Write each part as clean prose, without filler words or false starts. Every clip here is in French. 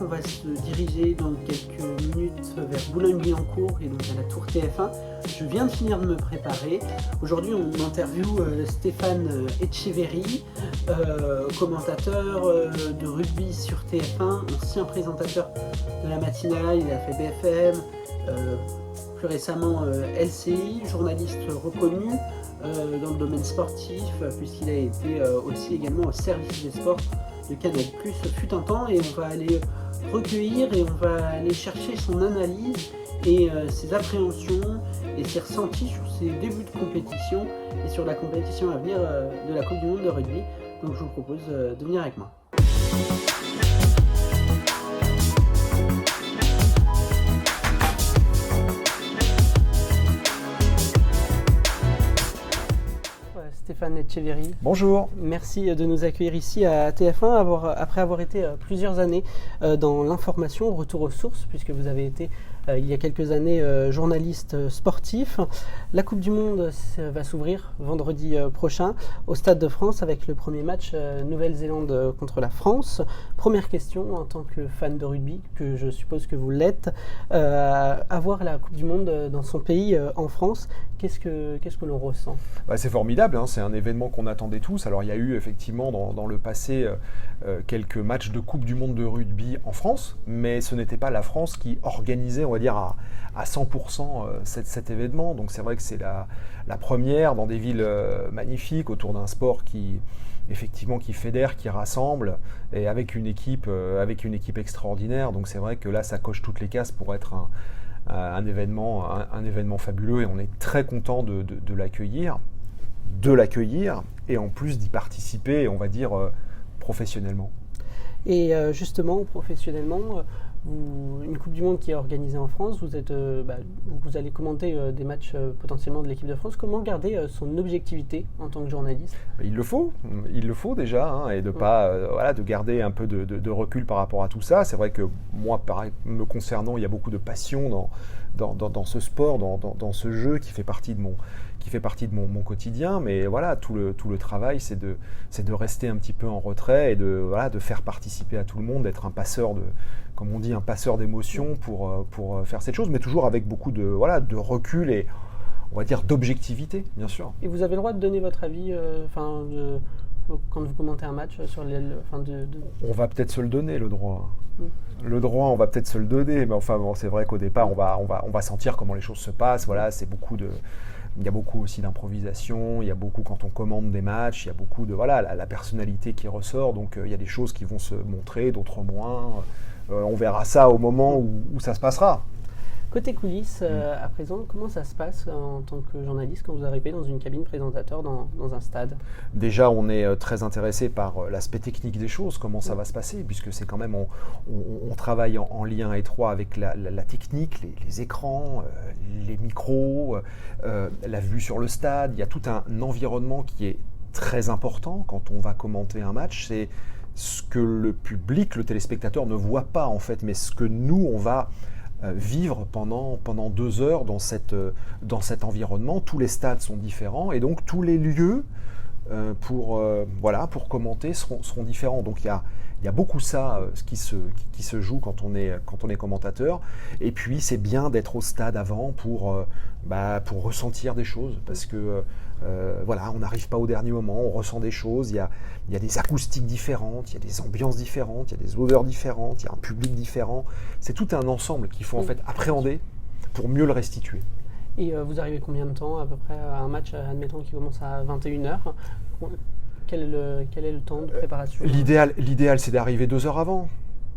on va se diriger dans quelques minutes vers Boulogne-Billancourt et donc à la Tour TF1. Je viens de finir de me préparer. Aujourd'hui, on interviewe Stéphane Etcheverry, commentateur de rugby sur TF1, ancien présentateur de la matinale. Il a fait BFM, plus récemment LCI, journaliste reconnu dans le domaine sportif, puisqu'il a été aussi également au service des sports de Canal+, fut un temps, et on va aller recueillir et on va aller chercher son analyse et ses appréhensions et ses ressentis sur ses débuts de compétition et sur la compétition à venir de la Coupe du Monde de rugby. Donc je vous propose de venir avec moi. Stéphane Etcheverry. Bonjour. Merci de nous accueillir ici à TF1 après avoir été plusieurs années dans l'information, retour aux sources, puisque vous avez été il y a quelques années journaliste sportif. La Coupe du Monde va s'ouvrir vendredi prochain au Stade de France avec le premier match Nouvelle-Zélande contre la France. Première question, en tant que fan de rugby, que je suppose que vous l'êtes, avoir la Coupe du Monde dans son pays en France, qu'est-ce que l'on ressent ? C'est formidable, hein, c'est un événement qu'on attendait tous. Alors il y a eu effectivement dans le passé quelques matchs de Coupe du Monde de rugby en France, mais ce n'était pas la France qui organisait, on va dire, à 100% cet événement. Donc c'est vrai que c'est la première dans des villes magnifiques autour d'un sport qui fédère, qui rassemble, et avec une équipe extraordinaire. Donc c'est vrai que là ça coche toutes les cases pour être un événement fabuleux, et on est très content de l'accueillir et en plus d'y participer, on va dire, professionnellement. Et justement, professionnellement, une Coupe du Monde qui est organisée en France, vous allez commenter des matchs potentiellement de l'équipe de France. Comment garder son objectivité en tant que journaliste ? Il le faut déjà, hein, et de garder un peu de recul par rapport à tout ça. C'est vrai que moi, pareil, me concernant, il y a beaucoup de passion dans ce sport, dans ce jeu qui fait partie de mon quotidien, mais voilà, tout le travail, c'est de rester un petit peu en retrait et de faire participer à tout le monde, d'être un passeur comme on dit, un passeur d'émotions pour faire cette chose, mais toujours avec beaucoup de recul et, on va dire, d'objectivité, bien sûr. Et vous avez le droit de donner votre avis quand vous commentez un match sur On va peut-être se le donner, le droit. Le droit, on va peut-être se le donner, mais enfin, bon, c'est vrai qu'au départ, on va sentir comment les choses se passent. Voilà, il y a beaucoup aussi d'improvisation, il y a beaucoup, quand on commande des matchs, il y a beaucoup de la personnalité qui ressort, donc il y a des choses qui vont se montrer, d'autres moins. On verra ça au moment où ça se passera. Côté coulisses, à présent, comment ça se passe en tant que journaliste quand vous arrivez dans une cabine présentateur dans un stade ? Déjà, on est très intéressé par l'aspect technique des choses, comment ça va se passer, puisque c'est quand même, on travaille en lien étroit avec la technique, les écrans, les micros, la vue sur le stade. Il y a tout un environnement qui est très important quand on va commenter un match. C'est ce que le public, le téléspectateur ne voit pas en fait, mais ce que nous, on va vivre pendant 2 heures dans cet environnement. Tous les stades sont différents et donc tous les lieux pour commenter seront différents. Donc il y a beaucoup ça qui se joue quand on est commentateur. Et puis c'est bien d'être au stade avant pour ressentir des choses, parce que on n'arrive pas au dernier moment, on ressent des choses, il y a des acoustiques différentes, il y a des ambiances différentes, il y a des odeurs différentes, il y a un public différent. C'est tout un ensemble qu'il faut en fait appréhender pour mieux le restituer. Et vous arrivez combien de temps à peu près à un match, admettons, qui commence à 21h ? Quel est le temps de préparation ? L'idéal, c'est d'arriver 2 heures avant.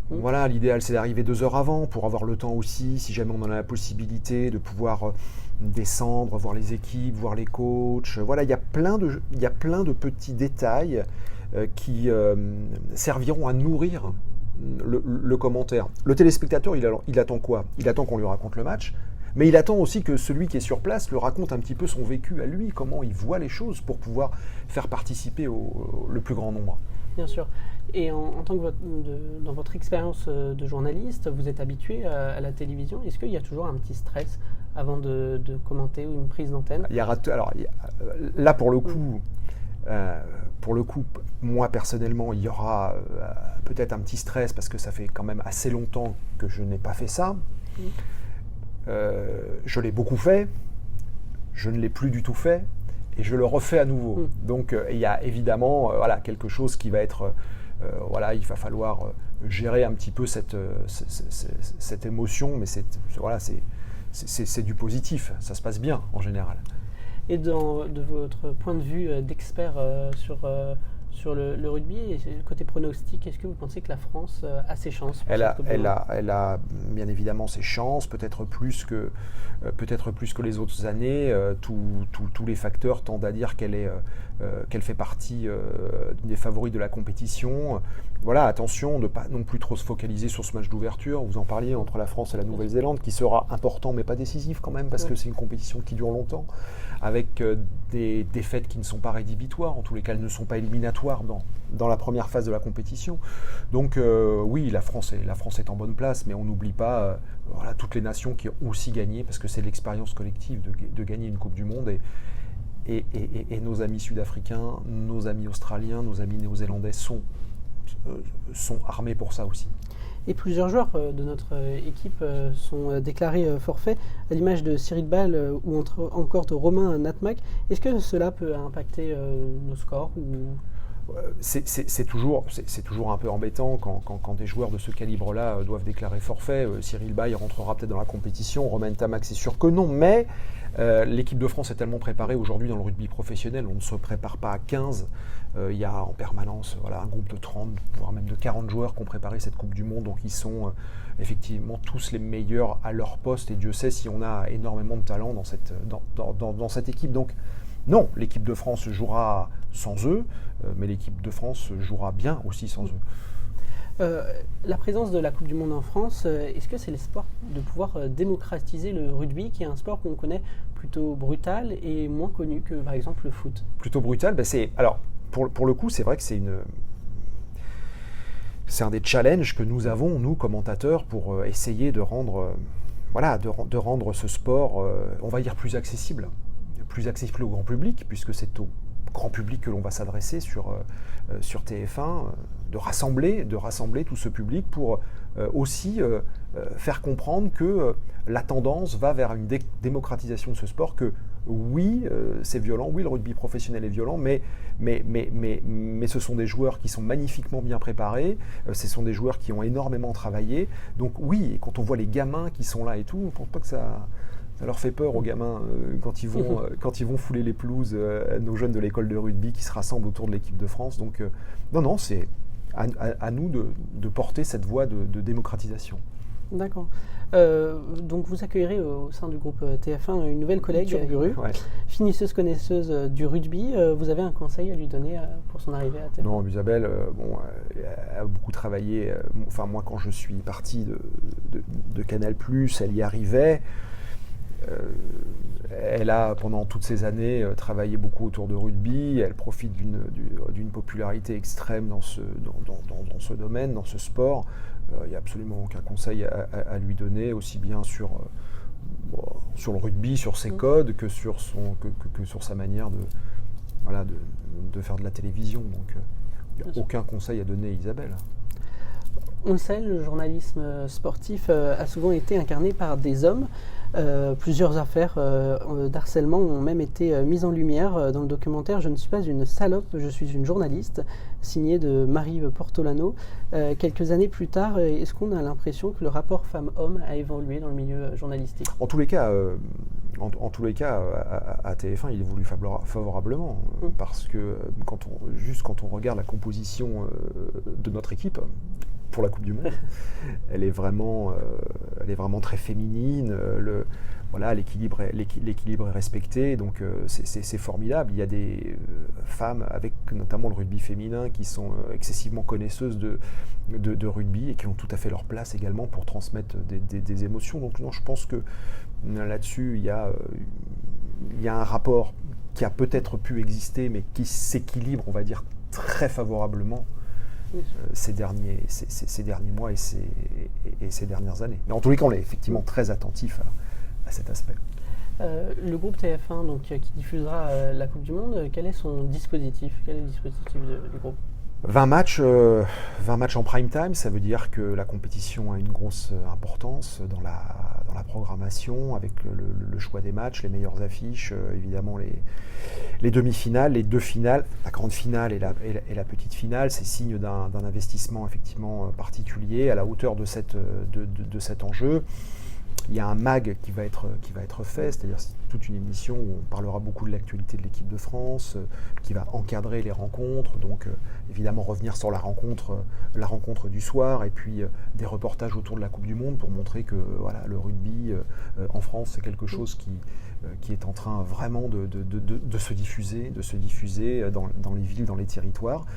Voilà, l'idéal, c'est d'arriver 2 heures avant pour avoir le temps aussi, si jamais on en a la possibilité, de pouvoir descendre, voir les équipes, voir les coachs. Voilà, il y a plein de petits détails qui serviront à nourrir le commentaire. Le téléspectateur, il attend quoi ? Il attend qu'on lui raconte le match, mais il attend aussi que celui qui est sur place lui raconte un petit peu son vécu à lui, comment il voit les choses, pour pouvoir faire participer le plus grand nombre. Bien sûr. Et en tant que dans votre expérience de journaliste, vous êtes habitué à la télévision. Est-ce qu'il y a toujours un petit stress avant de commenter ou une prise d'antenne ? Là, pour le coup, Pour le coup, moi personnellement, il y aura peut-être un petit stress parce que ça fait quand même assez longtemps que je n'ai pas fait ça. Je l'ai beaucoup fait, je ne l'ai plus du tout fait et je le refais à nouveau. Donc il y a évidemment quelque chose qui va être... il va falloir gérer un petit peu cette émotion, mais c'est du positif, ça se passe bien en général. Et de votre point de vue d'expert sur le rugby, et côté pronostic, est-ce que vous pensez que la France a ses chances? Elle a bien évidemment ses chances, peut-être plus que les autres années. Tous les facteurs tendent à dire qu'elle fait partie des favoris de la compétition. Voilà, attention de ne pas non plus trop se focaliser sur ce match d'ouverture. Vous en parliez entre la France et la Nouvelle-Zélande, qui sera important mais pas décisif quand même, parce que c'est une compétition qui dure longtemps, avec des défaites qui ne sont pas rédhibitoires, en tous les cas elles ne sont pas éliminatoires dans la première phase de la compétition. Donc oui, la France est en bonne place, mais on n'oublie pas toutes les nations qui ont aussi gagné, parce que c'est l'expérience collective de gagner une Coupe du Monde. Et nos amis sud-africains, nos amis australiens, nos amis néo-zélandais sont armés pour ça aussi. Et plusieurs joueurs de notre équipe sont déclarés forfaits, à l'image de Cyril Ball ou encore de Romain Natmac. Est-ce que cela peut impacter nos scores C'est toujours un peu embêtant quand des joueurs de ce calibre-là doivent déclarer forfait. Cyril Bay rentrera peut-être dans la compétition, Romain Natmac c'est sûr que non, mais l'équipe de France est tellement préparée aujourd'hui dans le rugby professionnel, on ne se prépare pas à 15. Il y a en permanence un groupe de 30, voire même de 40 joueurs qui ont préparé cette Coupe du Monde, donc ils sont effectivement tous les meilleurs à leur poste, et Dieu sait si on a énormément de talent dans cette équipe. Donc non, l'équipe de France jouera sans eux, mais l'équipe de France jouera bien aussi sans eux. La présence de la Coupe du Monde en France, est-ce que c'est l'espoir de pouvoir démocratiser le rugby, qui est un sport qu'on connaît plutôt brutal et moins connu que par exemple le foot? Plutôt brutal, alors pour le coup, c'est vrai que c'est un des challenges que nous avons, nous, commentateurs, pour essayer de rendre ce sport, on va dire, plus accessible au grand public, puisque c'est au grand public que l'on va s'adresser sur TF1, de rassembler tout ce public pour aussi faire comprendre que la tendance va vers une démocratisation de ce sport, que oui, c'est violent, oui, le rugby professionnel est violent, mais ce sont des joueurs qui sont magnifiquement bien préparés, ce sont des joueurs qui ont énormément travaillé. Donc oui, quand on voit les gamins qui sont là et tout, on ne pense pas que ça leur fait peur aux gamins quand ils vont fouler les pelouses, nos jeunes de l'école de rugby qui se rassemblent autour de l'équipe de France. Donc non, c'est à nous de porter cette voie de démocratisation. D'accord. Donc vous accueillerez au sein du groupe TF1 une nouvelle collègue, Turburu, finisseuse connaisseuse du rugby. Vous avez un conseil à lui donner pour son arrivée à TF1? Non, Isabelle a beaucoup travaillé. Moi, quand je suis parti de Canal+, elle y arrivait. Elle a, pendant toutes ces années, travaillé beaucoup autour de rugby. Elle profite d'une popularité extrême dans ce domaine, dans ce sport. Il n'y a absolument aucun conseil à lui donner, aussi bien sur le rugby, sur ses codes, que sur sa manière de faire de la télévision. Donc il n'y a aucun conseil à donner à Isabelle. On le sait, le journalisme sportif a souvent été incarné par des hommes. Plusieurs affaires d'harcèlement ont même été mises en lumière dans le documentaire « Je ne suis pas une salope, je suis une journaliste », signé de Marie Portolano. Quelques années plus tard, est-ce qu'on a l'impression que le rapport femmes-hommes a évolué dans le milieu journalistique? En tous les cas, à TF1, il évolue favorablement, parce que quand on regarde la composition de notre équipe, pour la Coupe du Monde, elle est vraiment très féminine. L'équilibre est respecté, donc c'est formidable. Il y a des femmes, avec notamment le rugby féminin, qui sont excessivement connaisseuses de rugby et qui ont tout à fait leur place également pour transmettre des émotions. Donc non, je pense que là-dessus, il y a un rapport qui a peut-être pu exister, mais qui s'équilibre, on va dire, très favorablement ces derniers mois et ces dernières années. Mais en tous les cas, on est effectivement très attentif à cet aspect. Le groupe TF1 qui diffusera la Coupe du Monde, quel est son dispositif? Quel est le dispositif du groupe? 20 matchs, 20 matchs en prime time, ça veut dire que la compétition a une grosse importance dans la programmation, avec le choix des matchs, les meilleures affiches, évidemment les demi-finales, les deux finales, la grande finale et la petite finale. C'est signe d'un investissement effectivement particulier à la hauteur de cet enjeu. Il y a un mag qui va être fait, c'est-à-dire toute une émission où on parlera beaucoup de l'actualité de l'équipe de France, qui va encadrer les rencontres, donc évidemment revenir sur la rencontre du soir, et puis des reportages autour de la Coupe du Monde pour montrer que voilà, le rugby en France, c'est quelque chose qui est en train vraiment de se diffuser dans les villes, dans les territoires.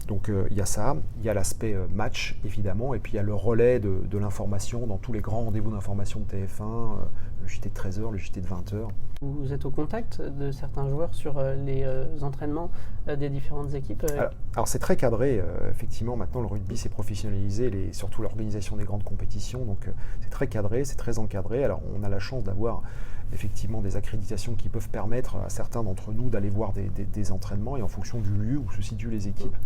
Donc il y a ça, il y a l'aspect match évidemment, et puis il y a le relais de l'information dans tous les grands rendez-vous d'information de TF1, le JT de 13h, le JT de 20h. Vous êtes au contact de certains joueurs sur les entraînements des différentes équipes? Alors c'est très cadré, effectivement maintenant le rugby s'est professionnalisé, surtout l'organisation des grandes compétitions, donc c'est très cadré, c'est très encadré. Alors on a la chance d'avoir effectivement des accréditations qui peuvent permettre à certains d'entre nous d'aller voir des entraînements, et en fonction du lieu où se situent les équipes,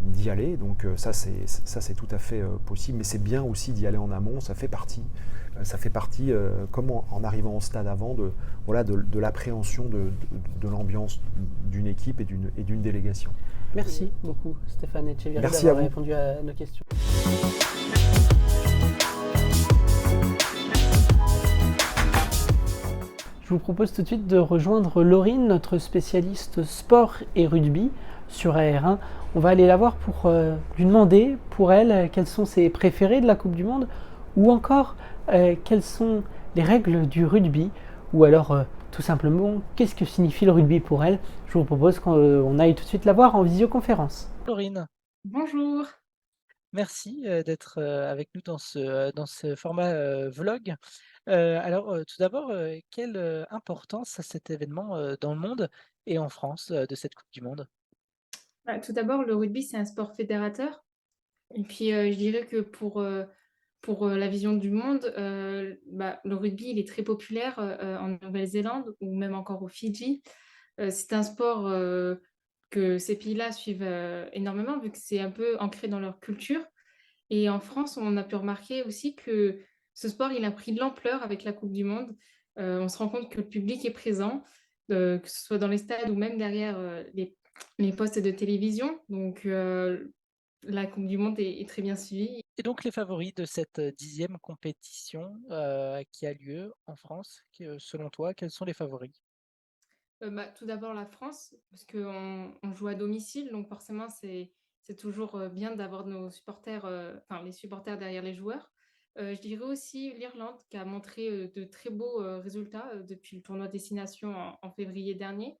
d'y aller. Donc ça c'est tout à fait possible, mais c'est bien aussi d'y aller en amont, ça fait partie comme en arrivant au stade avant, de l'appréhension de l'ambiance d'une équipe et d'une délégation. Merci beaucoup Stéphane Etcheverry Merci à d'avoir vous. répondu à nos questions. Je vous propose tout de suite de rejoindre Laurine, notre spécialiste sport et rugby sur AR1. On va aller la voir pour lui demander, pour elle, quels sont ses préférés de la Coupe du Monde, ou encore quelles sont les règles du rugby, ou alors tout simplement qu'est-ce que signifie le rugby pour elle. Je vous propose qu'on aille tout de suite la voir en visioconférence. Laurine, Bonjour. merci d'être avec nous dans ce format vlog. Alors, tout d'abord, quelle importance a cet événement dans le monde et en France de cette Coupe du Monde? Bah, tout d'abord, le rugby, c'est un sport fédérateur et puis, je dirais que pour la vision du monde, le rugby, il est très populaire, en Nouvelle-Zélande ou même encore aux Fidji. C'est un sport, que ces pays-là suivent, énormément vu que c'est un peu ancré dans leur culture et en France, on a pu remarquer aussi que ce sport, il a pris de l'ampleur avec la coupe du monde. On se rend compte que le public est présent, que ce soit dans les stades ou même derrière, les postes de télévision. Donc la coupe du monde est très bien suivie. Et donc les favoris de cette 10e compétition qui a lieu en France, selon toi, quels sont les favoris? Tout d'abord la France, parce qu'on joue à domicile, donc forcément c'est toujours, bien d'avoir nos supporters, enfin les supporters derrière les joueurs. Je dirais aussi l'Irlande qui a montré, de très beaux, résultats, depuis le tournoi Destination en février dernier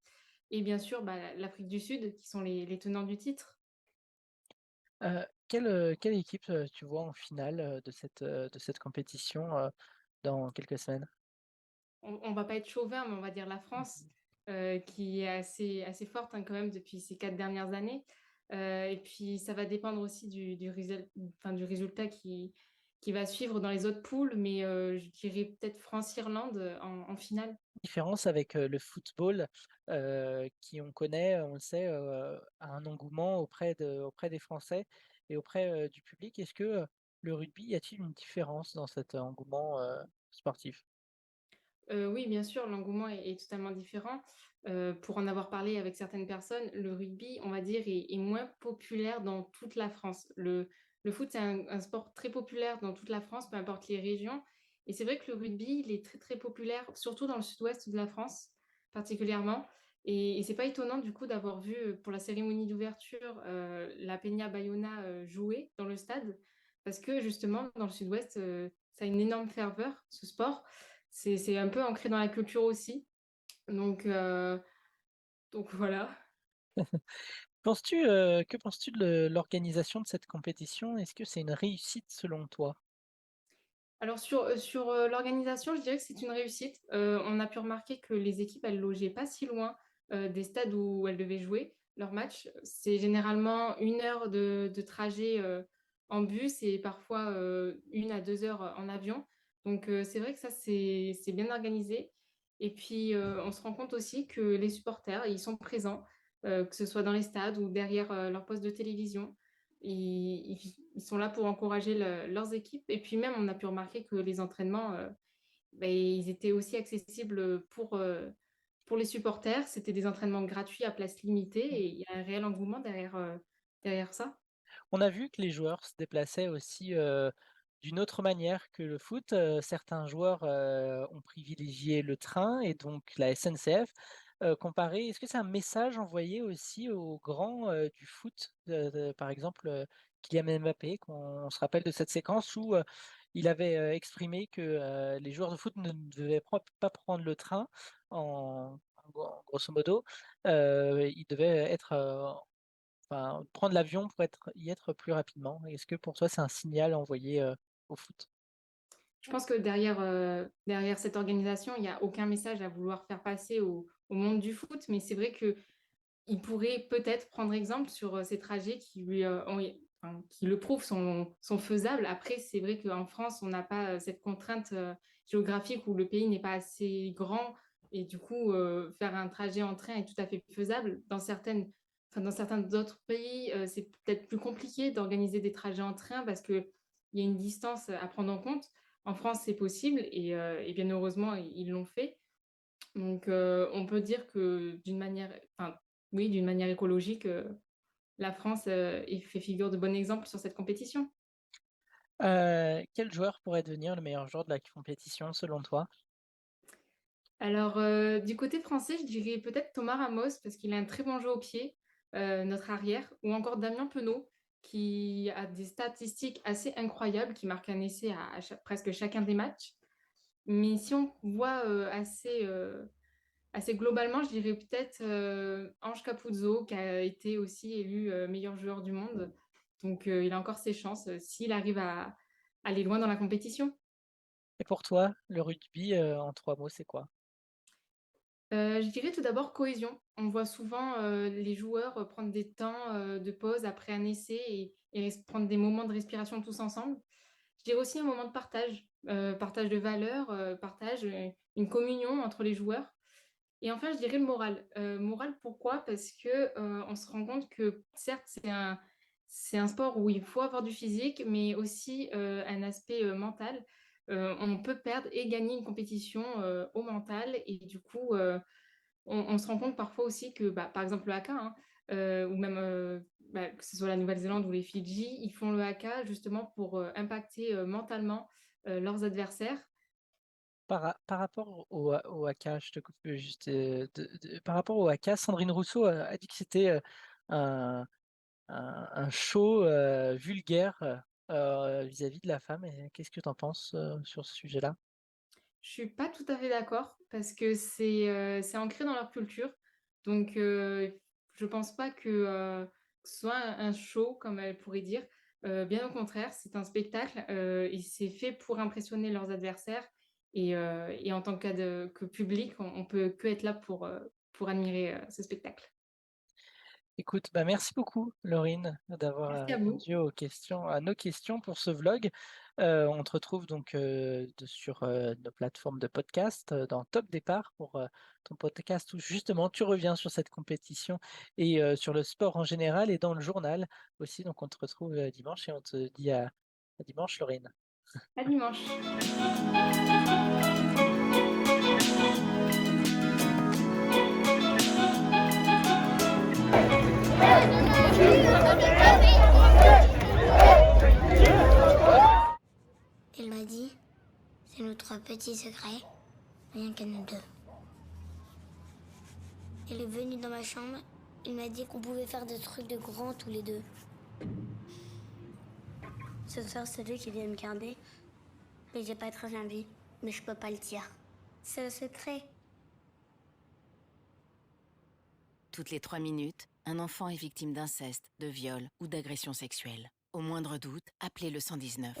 et bien sûr, l'Afrique du Sud qui sont les tenants du titre. Quelle équipe tu vois en finale de cette compétition dans quelques semaines? On va pas être chauvin, mais on va dire la France, qui est assez forte, hein, quand même depuis ces 4 dernières années. Et puis ça va dépendre aussi du résultat qui va suivre dans les autres poules, mais je dirais peut-être France-Irlande, en finale. Différence avec le football qui, on connaît, on le sait, a un engouement auprès des Français et auprès du public. Est-ce que le rugby, y a-t-il une différence dans cet engouement sportif? Oui, bien sûr, l'engouement est totalement différent. Pour en avoir parlé avec certaines personnes, le rugby, on va dire, est moins populaire dans toute la France. Le foot, c'est un sport très populaire dans toute la France, peu importe les régions et c'est vrai que le rugby, il est très, très populaire, surtout dans le sud-ouest de la France, particulièrement et c'est pas étonnant du coup d'avoir vu, pour la cérémonie d'ouverture, la Peña Bayona, jouer dans le stade parce que justement dans le sud-ouest, ça a une énorme ferveur, ce sport c'est un peu ancré dans la culture aussi, donc heu, donc voilà. Que penses-tu de l'organisation de cette compétition? Est-ce que c'est une réussite selon toi? Alors sur, l'organisation, je dirais que c'est une réussite. On a pu remarquer que les équipes, elles logeaient pas si loin, des stades où elles devaient jouer leurs matchs. C'est généralement 1 heure de trajet, en bus et parfois, 1 à 2 heures en avion. Donc c'est vrai que ça, c'est bien organisé Et puis, on se rend compte aussi que les supporters, ils sont présents, que ce soit dans les stades ou derrière, leur poste de télévision. Ils sont là pour encourager leurs équipes et puis même, on a pu remarquer que les entraînements, ils étaient aussi accessibles, pour les supporters. C'était des entraînements gratuits à place limitée et il y a un réel engouement derrière ça. On a vu que les joueurs se déplaçaient aussi, d'une autre manière que le foot. Certains joueurs, ont privilégié le train et donc la SNCF, comparé est-ce que c'est un message envoyé aussi aux grands, du foot? Par exemple, Kylian Mbappé, qu'on on se rappelle de cette séquence où, il avait, exprimé que, les joueurs de foot ne devaient pas prendre le train en grosso modo, ils devaient être, enfin, prendre l'avion pour y être plus rapidement. Est-ce que pour toi, c'est un signal envoyé, au foot? Je pense que derrière cette organisation, il y a aucun message à vouloir faire passer au monde du foot, mais c'est vrai qu'il pourrait peut-être prendre exemple sur, ces trajets qui lui, qui le prouvent sont faisables. Après, c'est vrai qu'en France, on n'a pas, cette contrainte, géographique où le pays n'est pas assez grand et du coup, faire un trajet en train est tout à fait faisable. Dans certains d'autres pays, c'est peut-être plus compliqué d'organiser des trajets en train parce qu'il y a une distance à prendre en compte. En France, c'est possible et bien heureusement, ils l'ont fait. Donc, on peut dire que oui, d'une manière écologique, la France, y fait figure de bon exemple sur cette compétition. Quel joueur pourrait devenir le meilleur joueur de la compétition selon toi? Alors, du côté français, je dirais peut-être Thomas Ramos parce qu'il a un très bon jeu au pied, notre arrière, ou encore Damien Penaud qui a des statistiques assez incroyables, qui marque un essai à presque chacun des matchs. Mais si on voit, assez globalement, je dirais peut-être, Ange Capuzzo qui a été aussi élu, meilleur joueur du monde. Donc, il a encore ses chances, s'il arrive à aller loin dans la compétition. Et pour toi, le rugby, en 3 mots, c'est quoi? Je dirais tout d'abord cohésion. On voit souvent, les joueurs, prendre des temps, de pause après un essai et prendre des moments de respiration tous ensemble. Je dirais aussi un moment de partage, partage de valeurs, une communion entre les joueurs. Et enfin, je dirais le moral. Moral pourquoi? Parce que, on se rend compte que certes, c'est un sport où il faut avoir du physique, mais aussi, un aspect, mental. On peut perdre et gagner une compétition, au mental et du coup, on se rend compte parfois aussi que, par exemple le haka, hein, ou même, que ce soit la Nouvelle-Zélande ou les Fidji, ils font le haka justement pour, impacter, mentalement, leurs adversaires. Par rapport au haka, je te coupe, juste, par rapport au haka, Sandrine Rousseau a dit que c'était, un un show, vulgaire, vis-à-vis de la femme et qu'est-ce que tu en penses, sur ce sujet-là? Je suis pas tout à fait d'accord parce que c'est ancré dans leur culture. Donc, je pense pas que ce soit un show comme elle pourrait dire. Bien au contraire, c'est un spectacle, et c'est fait pour impressionner leurs adversaires et en tant que public, on peut que être là pour admirer, ce spectacle. Écoute, bah, merci beaucoup Laurine d'avoir, Merci à vous. répondu à nos questions pour ce vlog. On te retrouve donc, sur, nos plateformes de podcast, dans Top Départ pour, ton podcast où justement tu reviens sur cette compétition et sur le sport en général et dans le journal aussi. Donc on te retrouve, dimanche et on te dit à dimanche Laurine. À dimanche. Il m'a dit, c'est notre petit secret, rien qu'à nous deux. Il est venu dans ma chambre, il m'a dit qu'on pouvait faire des trucs de grands tous les deux. Ce soir, c'est lui qui vient me garder, mais j'ai pas très envie, mais je peux pas le dire. C'est le secret. Toutes les 3 minutes, un enfant est victime d'inceste, de viol ou d'agression sexuelle. Au moindre doute, appelez le 119.